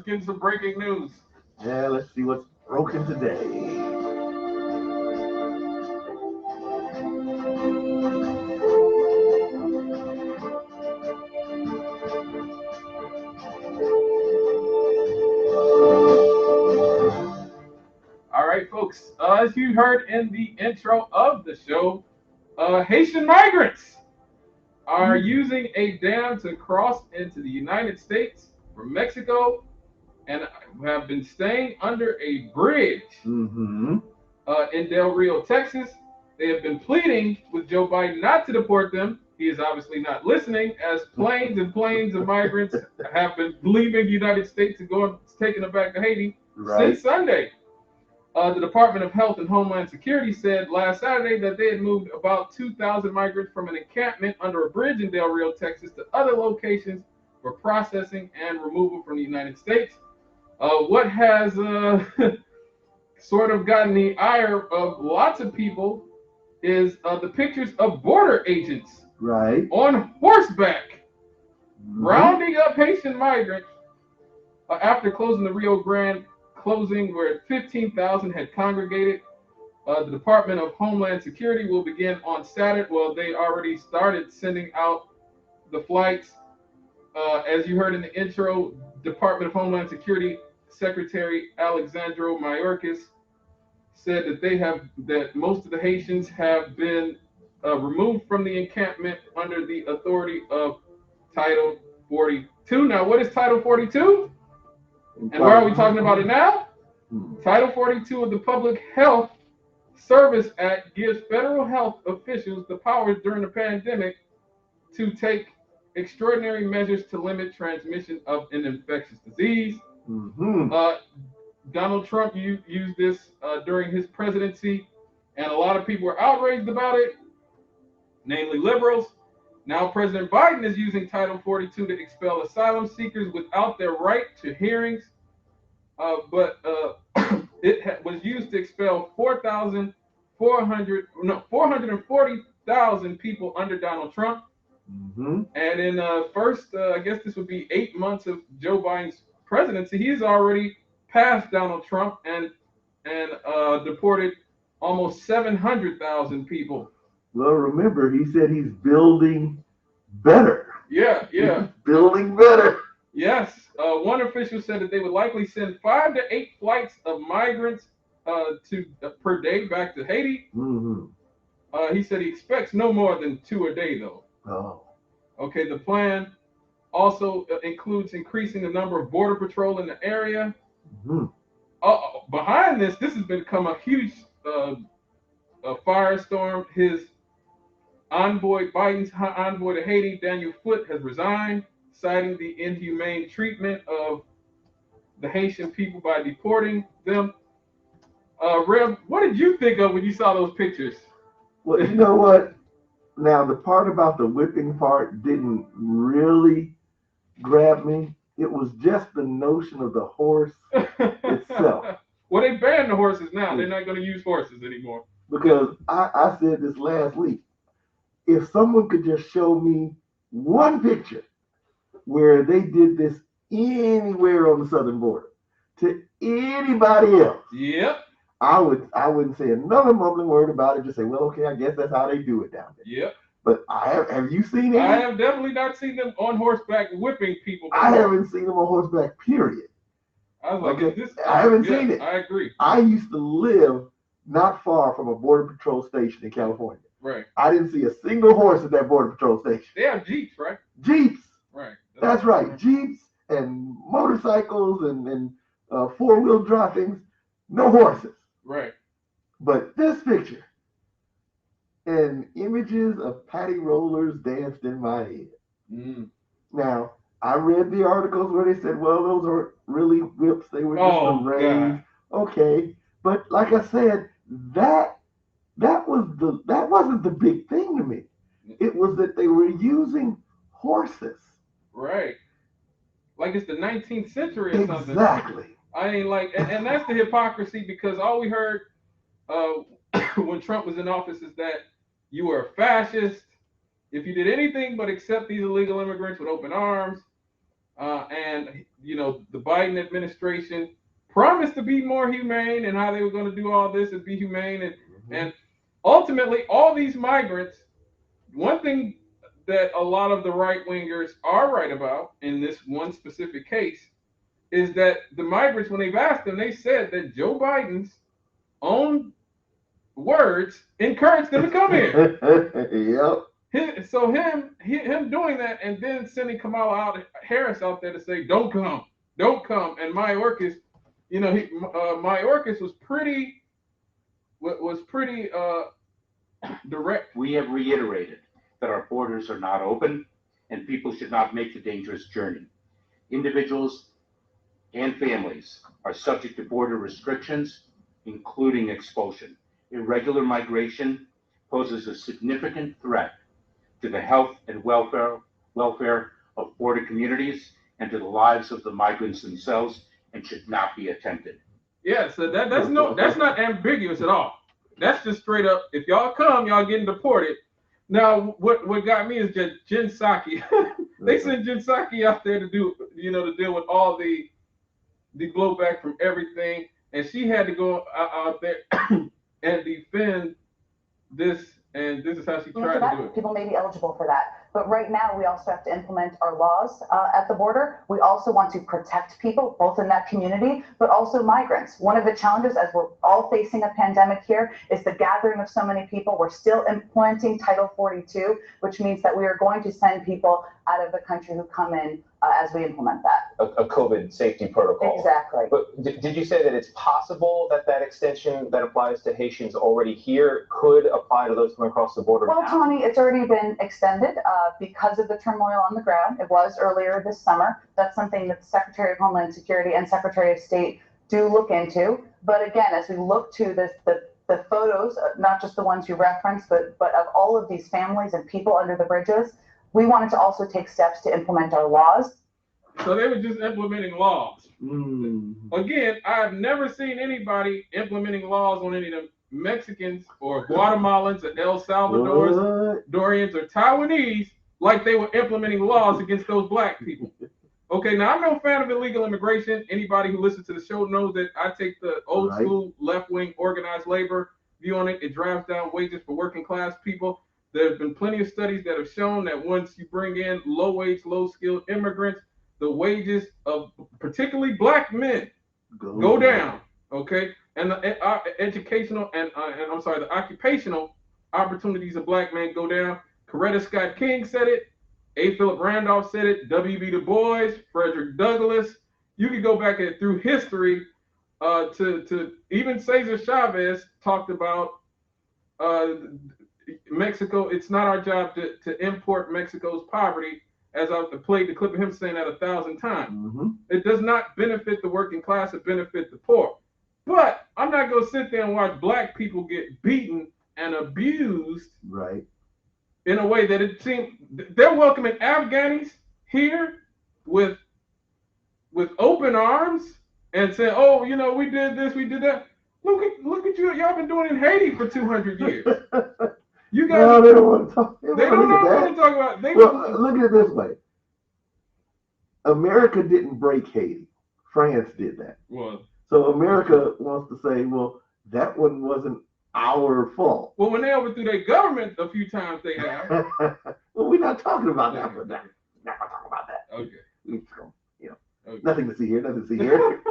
get into some breaking news. Yeah, let's see what's broken today. All right, folks. As you heard in the intro of the show, Haitian migrants are using a dam to cross into the United States from Mexico and have been staying under a bridge Mm-hmm. in Del Rio, Texas. They have been pleading with Joe Biden not to deport them. He is obviously not listening, as planes and planes of migrants have been leaving the United States and going, taking them back to Haiti Right. since Sunday. The Department of Health and Homeland Security said last Saturday that they had moved about 2,000 migrants from an encampment under a bridge in Del Rio, Texas, to other locations for processing and removal from the United States. What has sort of gotten the ire of lots of people is the pictures of border agents Right. on horseback Mm-hmm. rounding up Haitian migrants after closing the Rio Grande closing where 15,000 had congregated. The Department of Homeland Security will begin on Saturday. Well, they already started sending out the flights. As you heard in the intro, Department of Homeland Security Secretary Alexandro Mayorkas said that most of the Haitians have been removed from the encampment under the authority of Title 42. Now, what is Title 42? And why are we talking about it now? Title 42 of the Public Health Service Act gives federal health officials the powers during the pandemic to take extraordinary measures to limit transmission of an infectious disease. Mm-hmm. Donald Trump used this during his presidency, and a lot of people were outraged about it, namely liberals. Now President Biden is using Title 42 to expel asylum seekers without their right to hearings, but was used to expel 440,000 people under Donald Trump. Mm-hmm. And in first, I guess this would be 8 months of Joe Biden's presidency, he's already passed Donald Trump and deported almost 700,000 people. Well, remember, he said he's building better. Yeah. He's building better. Yes. One official said that they would likely send 5 to 8 flights of migrants per day back to Haiti. Mm-hmm. He said he expects no more than 2 a day, though. Oh. Okay, the plan also includes increasing the number of border patrol in the area. Mm-hmm. Behind this has become a huge firestorm. Biden's envoy to Haiti, Daniel Foote, has resigned, citing the inhumane treatment of the Haitian people by deporting them. Rev, what did you think of when you saw those pictures? Well, you know what? Now, the part about the whipping part didn't really grab me. It was just the notion of the horse itself. Well, they banned the horses now. They're not going to use horses anymore. Because I said this last week. If someone could just show me one picture where they did this anywhere on the southern border to anybody else, yep, I wouldn't say another mumbling word about it. Just say, well, okay, I guess that's how they do it down there. Yep. But have you seen it? I have definitely not seen them on horseback whipping people before. I haven't seen them on horseback, period. I was like, okay. I haven't seen it. I agree. I used to live not far from a border patrol station in California. Right. I didn't see a single horse at that border patrol station. They have Jeeps, right? Jeeps. Right. That's right. Jeeps and motorcycles and four-wheel drive things. No horses. Right. But this picture and images of paddy rollers danced in my head. Mm. Now, I read the articles where they said, well, those aren't really whips. They were just arranged. Okay. But like I said, that wasn't the big thing to me. It was that they were using horses. Right. Like it's the 19th century or something. Exactly. I ain't like, and that's the hypocrisy, because all we heard when Trump was in office is that you were a fascist if you did anything but accept these illegal immigrants with open arms. And the Biden administration promised to be more humane and how they were going to do all this and be humane and ultimately all these migrants. One thing that a lot of the right wingers are right about in this one specific case is that the migrants, when they've asked them, they said that Joe Biden's own words encouraged them to come here. Yep. So him doing that and then sending Kamala Harris out there to say don't come, and Mayorkas, Mayorkas was pretty direct. We have reiterated that our borders are not open and people should not make the dangerous journey. Individuals and families are subject to border restrictions, including expulsion. Irregular migration poses a significant threat to the health and welfare of border communities and to the lives of the migrants themselves and should not be attempted. Yeah, so that's not ambiguous at all. That's just straight up. If y'all come, y'all getting deported. Now, what got me is just Jen Psaki. They sent Jen Psaki out there to deal with all the blowback from everything, and she had to go out there and defend this, and this is how she tried to do it. People may be eligible for that. But right now, we also have to implement our laws at the border. We also want to protect people, both in that community, but also migrants. One of the challenges, as we're all facing a pandemic here, is the gathering of so many people. We're still implementing Title 42, which means that we are going to send people out of the country who come in as we implement that. A COVID safety protocol. Exactly. But did you say that it's possible that that extension that applies to Haitians already here could apply to those coming across the border Well, now? Tony, it's already been extended because of the turmoil on the ground. It was earlier this summer. That's something that the Secretary of Homeland Security and Secretary of State do look into. But again, as we look to the photos, not just the ones you referenced, but of all of these families and people under the bridges, we wanted to also take steps to implement our laws. So they were just implementing laws. Mm. Again, I've never seen anybody implementing laws on any of them Mexicans or Guatemalans or El Salvadorans, Dorians or Taiwanese like they were implementing laws against those black people. Okay, now I'm no fan of illegal immigration. Anybody who listens to the show knows that I take the old school left-wing organized labor view on it. It drives down wages for working class people. There have been plenty of studies that have shown that once you bring in low-wage, low-skilled immigrants, the wages of particularly black men go down. Okay, and the educational and the occupational opportunities of black men go down. Coretta Scott King said it. A. Philip Randolph said it. W.B. Du Bois, Frederick Douglass. You could go back through history to even Cesar Chavez talked about Mexico. It's not our job to import Mexico's poverty, as I've played the clip of him saying that 1,000 times. Mm-hmm. It does not benefit the working class, it benefits the poor. But I'm not going to sit there and watch black people get beaten and abused in a way that it seems they're welcoming Afghanis here with open arms and saying, oh, we did this, we did that. Look at you, y'all been doing it in Haiti for 200 years. You guys, no, they don't want to talk. They don't want to talk about. Look at it this way. America didn't break Haiti. France did that. Well, so America wants to say, well, that one wasn't our fault. Well, when they overthrew their government a few times, they have. Well, we're not talking about that. We're not talking about that. Okay. Okay. Nothing to see here. Nothing to see here.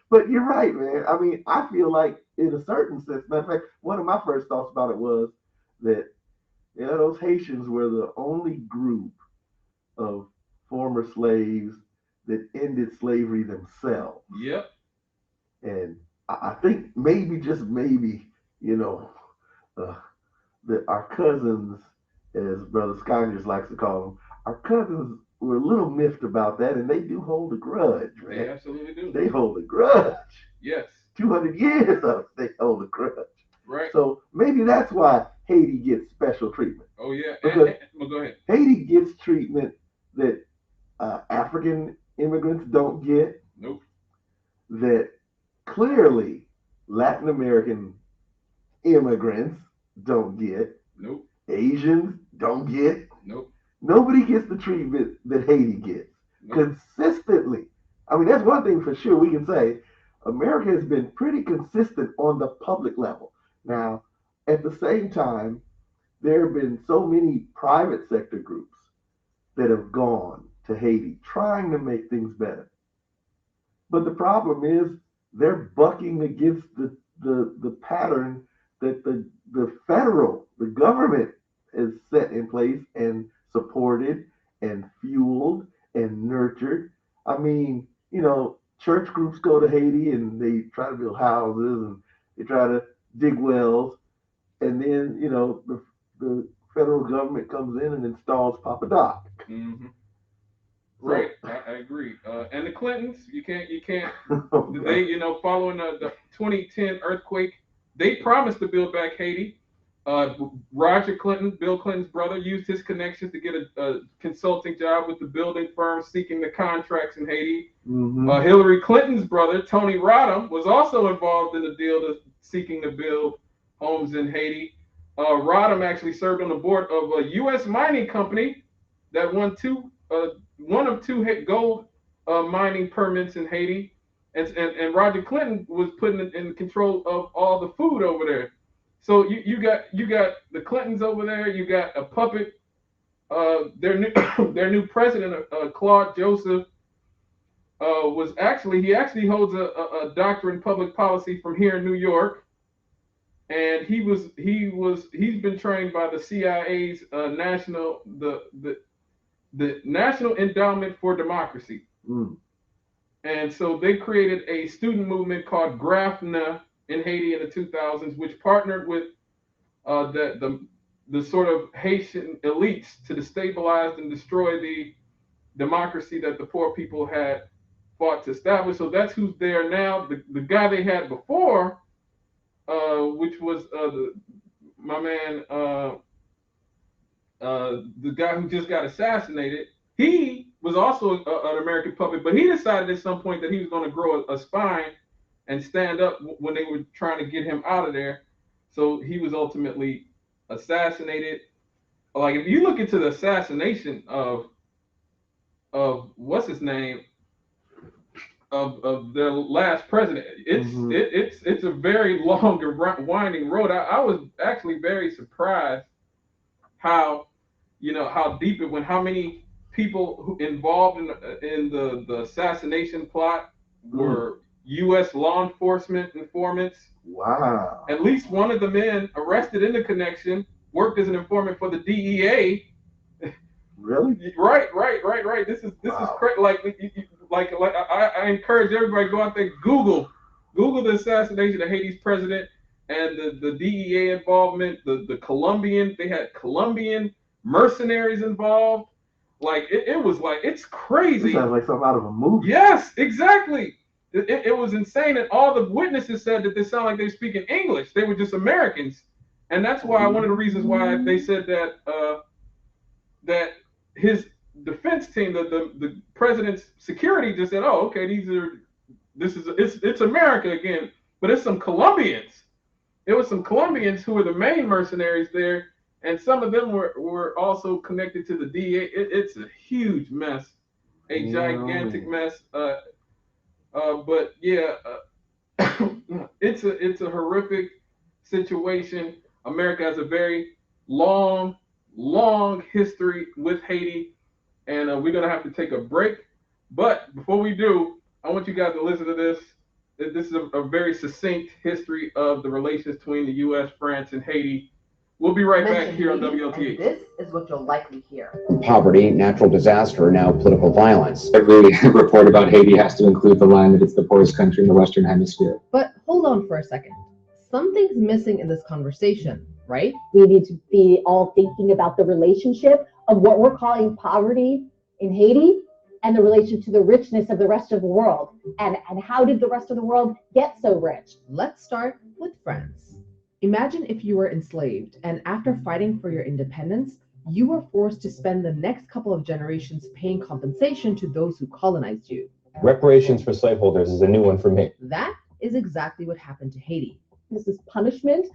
But you're right, man. I mean, I feel like in a certain sense, matter of fact, one of my first thoughts about it was that those Haitians were the only group of former slaves that ended slavery themselves. Yep. And I think maybe, just maybe, that our cousins, as Brother Scongers likes to call them, our cousins were a little miffed about that, and they do hold a grudge, man. They absolutely do. They hold a grudge. Yes. 200 years of it, they hold a grudge. Right. So maybe that's why Haiti gets special treatment. Oh, yeah. Well, go ahead. Haiti gets treatment that African immigrants don't get. Nope. That clearly Latin American immigrants don't get. Nope. Asians don't get. Nope. Nobody gets the treatment that Haiti gets. Nope. consistently. I mean, that's one thing for sure we can say. America has been pretty consistent on the public level. Now, at the same time, there have been so many private sector groups that have gone to Haiti trying to make things better. But the problem is they're bucking against the pattern that the government has set in place and supported and fueled and nurtured. I mean, church groups go to Haiti and they try to build houses and they try to dig wells. And then, the federal government comes in and installs Papa Doc. Mm-hmm. Right, I agree. And the Clintons, you can't. Okay. They, following the 2010 earthquake, they promised to build back Haiti. Roger Clinton, Bill Clinton's brother, used his connections to get a consulting job with the building firm seeking the contracts in Haiti. Mm-hmm. Hillary Clinton's brother, Tony Rodham, was also involved in the deal seeking to build homes in Haiti. Rodham actually served on the board of a U.S. mining company that won one of two gold mining permits in Haiti, and Roger Clinton was putting in control of all the food over there. So you got the Clintons over there. You got a puppet. Their new president, Claude Joseph, he actually holds a doctorate in public policy from here in New York, and he's been trained by the CIA's the National Endowment for Democracy. Mm. And so they created a student movement called GRAFNA in Haiti in the 2000s, which partnered with the sort of Haitian elites to destabilize and destroy the democracy that the poor people had fought to establish. So that's who's there now. The guy they had before, which was my man, the guy who just got assassinated, he was also an American puppet, but he decided at some point that he was going to grow a spine and stand up when they were trying to get him out of there. So he was ultimately assassinated. Like, if you look into the assassination of what's his name, of their last president, it's a very long and winding road. I was actually very surprised how deep it went, how many people who involved in the assassination plot were U.S. law enforcement informants. Wow. At least one of the men arrested in the connection worked as an informant for the DEA. Really? Right. This is crazy. Like I encourage everybody to go out there, Google the assassination of Haiti's president and the DEA involvement. They had Colombian mercenaries involved. Like it was like, it's crazy. This sounds like something out of a movie. Yes, exactly. It was insane, and all the witnesses said that they sound like they were speaking English. They were just Americans, and that's why one of the reasons why they said that that his defense team, the president's security, just said, "Oh, okay, it's America again," but it's some Colombians. It was some Colombians who were the main mercenaries there, and some of them were also connected to the DEA. It's a huge mess, a gigantic mess. But yeah, it's a horrific situation. America has a very long history with Haiti, and we're gonna have to take a break. But before we do, I want you guys to listen to this. This is a very succinct history of the relations between the U.S., France, and Haiti. We'll be right back here on WLTH. This is what you'll likely hear. Poverty, natural disaster, now political violence. Every report about Haiti has to include the line that it's the poorest country in the Western Hemisphere. But hold on for a second. Something's missing in this conversation, right? We need to be all thinking about the relationship of what we're calling poverty in Haiti and the relation to the richness of the rest of the world. And how did the rest of the world get so rich? Let's start with France. Imagine if you were enslaved, and after fighting for your independence, you were forced to spend the next couple of generations paying compensation to those who colonized you. Reparations for slaveholders is a new one for me. That is exactly what happened to Haiti. This is punishment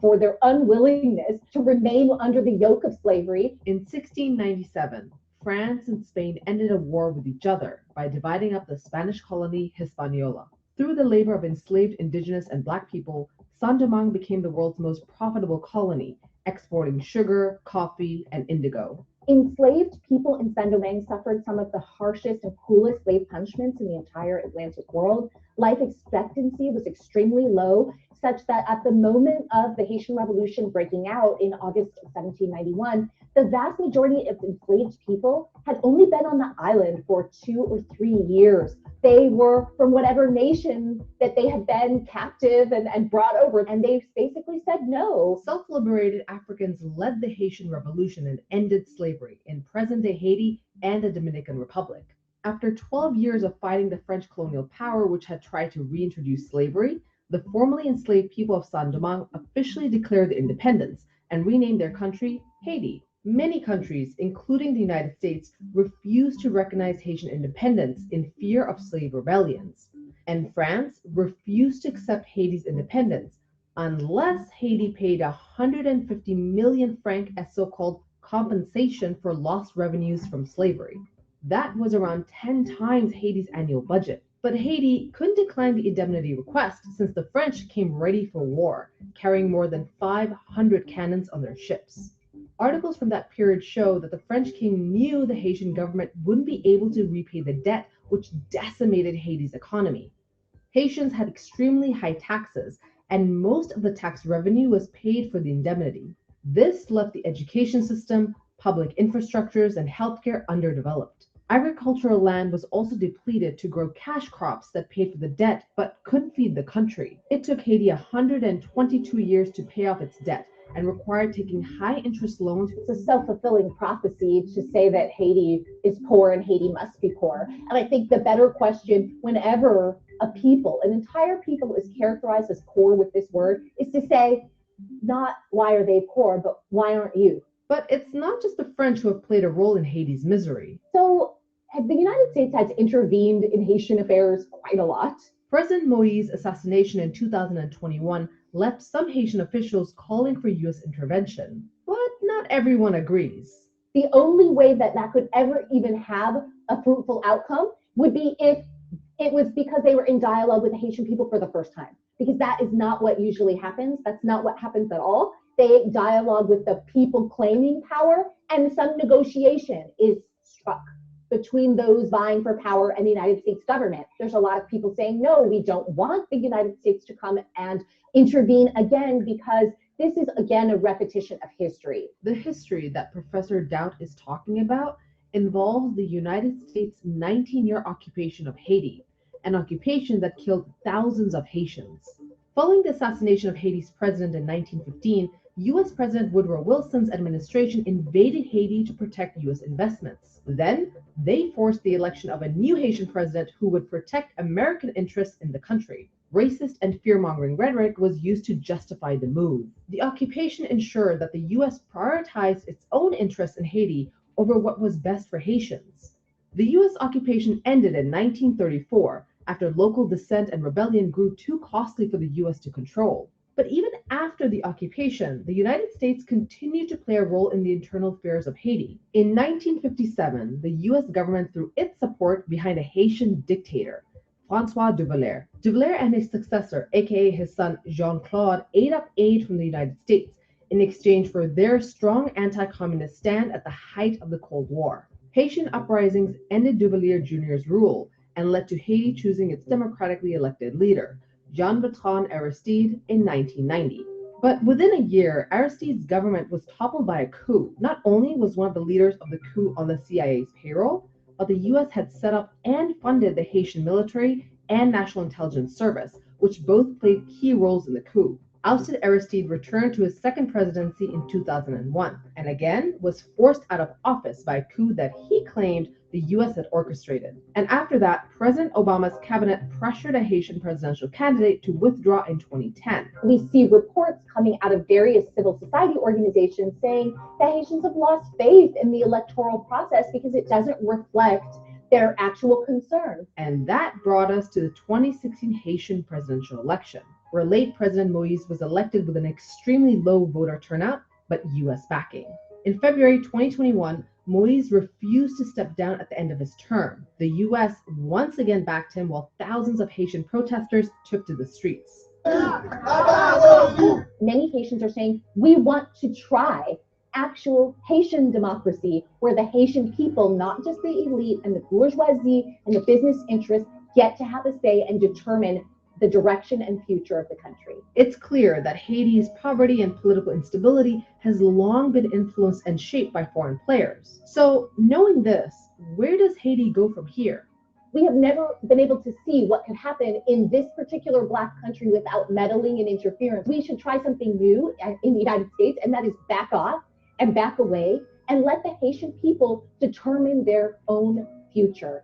for their unwillingness to remain under the yoke of slavery. In 1697, France and Spain ended a war with each other by dividing up the Spanish colony Hispaniola. Through the labor of enslaved indigenous and black people, Saint-Domingue became the world's most profitable colony, exporting sugar, coffee, and indigo. Enslaved people in Saint-Domingue suffered some of the harshest and cruelest slave punishments in the entire Atlantic world. Life expectancy was extremely low, such that at the moment of the Haitian Revolution breaking out in August of 1791, the vast majority of enslaved people had only been on the island for 2 or 3 years. They were from whatever nation that they had been captive and brought over, and they basically said no. Self-liberated Africans led the Haitian Revolution and ended slavery in present-day Haiti and the Dominican Republic. After 12 years of fighting the French colonial power, which had tried to reintroduce slavery, the formerly enslaved people of Saint-Domingue officially declared their independence and renamed their country Haiti. Many countries, including the United States, refused to recognize Haitian independence in fear of slave rebellions. And France refused to accept Haiti's independence unless Haiti paid 150 million francs as so-called compensation for lost revenues from slavery. That was around 10 times Haiti's annual budget. But Haiti couldn't decline the indemnity request since the French came ready for war, carrying more than 500 cannons on their ships. Articles from that period show that the French king knew the Haitian government wouldn't be able to repay the debt which decimated Haiti's economy. Haitians had extremely high taxes, and most of the tax revenue was paid for the indemnity. This left the education system, public infrastructures, and healthcare underdeveloped. Agricultural land was also depleted to grow cash crops that paid for the debt but couldn't feed the country. It took Haiti 122 years to pay off its debt and required taking high-interest loans. It's a self-fulfilling prophecy to say that Haiti is poor and Haiti must be poor. And I think the better question whenever a people, an entire people, is characterized as poor with this word is to say, not why are they poor, but why aren't you? But it's not just the French who have played a role in Haiti's misery. So the United States has intervened in Haitian affairs quite a lot. President Moïse's assassination in 2021 left some Haitian officials calling for U.S. intervention, but not everyone agrees. The only way that that could ever even have a fruitful outcome would be if it was because they were in dialogue with the Haitian people for the first time, because that is not what usually happens. That's not what happens at all. They dialogue with the people claiming power, and some negotiation is struck between those vying for power and the United States government. There's a lot of people saying, no, we don't want the United States to come and intervene again, because this is, again, a repetition of history. The history that Professor Doubt is talking about involves the United States' 19-year occupation of Haiti, an occupation that killed thousands of Haitians. Following the assassination of Haiti's president in 1915, U.S. President Woodrow Wilson's administration invaded Haiti to protect U.S. investments. Then, they forced the election of a new Haitian president who would protect American interests in the country. Racist and fear-mongering rhetoric was used to justify the move. The occupation ensured that the U.S. prioritized its own interests in Haiti over what was best for Haitians. The U.S. occupation ended in 1934 after local dissent and rebellion grew too costly for the U.S. to control. But even after the occupation, the United States continued to play a role in the internal affairs of Haiti. In 1957, the U.S. government threw its support behind a Haitian dictator, François Duvalier. Duvalier and his successor, aka his son Jean-Claude, ate up aid from the United States in exchange for their strong anti-communist stand at the height of the Cold War. Haitian uprisings ended Duvalier Jr.'s rule and led to Haiti choosing its democratically elected leader, Jean-Bertrand Aristide, in 1990. But within a year, Aristide's government was toppled by a coup. Not only was one of the leaders of the coup on the CIA's payroll, but the U.S. had set up and funded the Haitian military and National Intelligence Service, which both played key roles in the coup. Ousted Aristide returned to his second presidency in 2001, and again was forced out of office by a coup that he claimed the U.S. had orchestrated. And after that, President Obama's cabinet pressured a Haitian presidential candidate to withdraw in 2010. We see reports coming out of various civil society organizations saying that Haitians have lost faith in the electoral process because it doesn't reflect their actual concerns. And that brought us to the 2016 Haitian presidential election, where late President Moïse was elected with an extremely low voter turnout, but U.S. backing. In February 2021, Moise refused to step down at the end of his term. The US once again backed him while thousands of Haitian protesters took to the streets. Many Haitians are saying, we want to try actual Haitian democracy, where the Haitian people, not just the elite and the bourgeoisie and the business interests, get to have a say and determine the direction and future of the country. It's clear that Haiti's poverty and political instability has long been influenced and shaped by foreign players. So, knowing this, where does Haiti go from here? We have never been able to see what could happen in this particular Black country without meddling and interference. We should try something new in the United States, and that is back off and back away and let the Haitian people determine their own future.